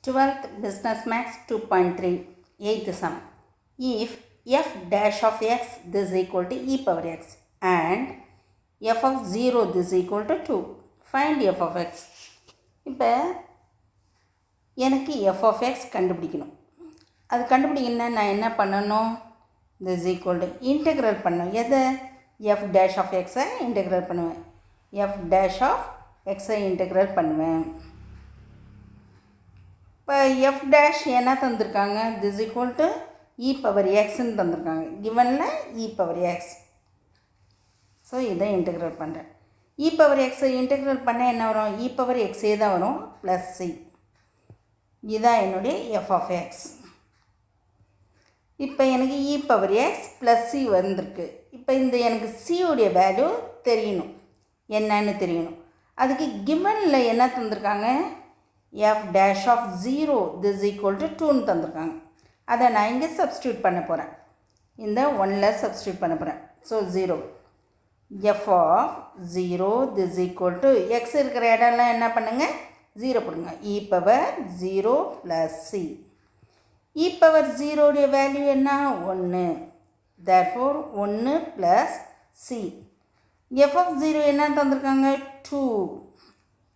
12th Business Max 2.3 8th sum. If f dash of x this is equal to e power x and f of 0 this is equal to 2, find f of x. இப்போ எனக்கு f of x கண்டுபிடிக்கணும். அது கண்டுபிடிக்கணும்னா நான் என்ன பண்ணணும்? this is equal to integral பண்ணணும். எதை? f dash of x-ஐ இன்டெக்ரல் பண்ணுவேன். f dash of x-ஐ இன்டெக்ரல் பண்ணுவேன். இப்போ f dash என்ன தந்திருக்காங்க? this is equal to e power xன்னு தந்திருக்காங்க. givenல e power x. ஸோ இதை இன்டெக்ரல் பண்ணுறேன். e power x-ஐ இன்டெக்ரல் பண்ண என்ன வரும்? e power x-ஏ தான் வரும் ப்ளஸ் c. இதுதான் என்னுடைய f of x. இப்போ எனக்கு e power x plus c வந்திருக்கு. இப்போ இந்த எனக்கு c உடைய வேல்யூ தெரியணும், என்னன்னு தெரியணும். அதுக்கு கிவனில் என்ன தந்திருக்காங்க? f dash of 0 this is equal to 2ன்னு தந்திருக்காங்க. அதை நான் இங்கே சப்ஸ்டியூட் பண்ண போகிறேன். இந்த 1ல் சப்ஸ்டியூட் பண்ண போகிறேன். So 0 f of 0 this is equal to x இருக்கிற இடம்லாம் என்ன பண்ணுங்க? 0 போடுங்க. e power 0 plus c. e power 0 உடைய வேல்யூ என்ன? 1. therefore 1 plus c. f of 0 என்ன தந்திருக்காங்க? 2.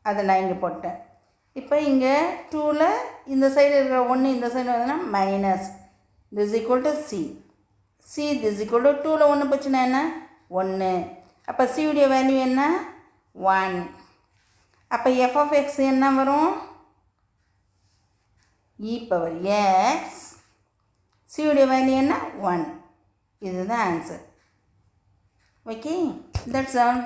அதை நான் இங்கே போட்டேன். இப்போ இங்கே 2ல் இந்த சைடு இருக்கிற 1 இந்த சைடு வந்ததுன்னா minus this is equal to c. c this is equal to 2ல் 1 போச்சுன்னா என்ன? 1. அப்போ c உடைய வேல்யூ என்ன? 1. அப்போ f of x என்ன வரும்? e power x. c உடைய வேல்யூ என்ன? 1. இதுதான் ஆன்சர். Okay, that's all.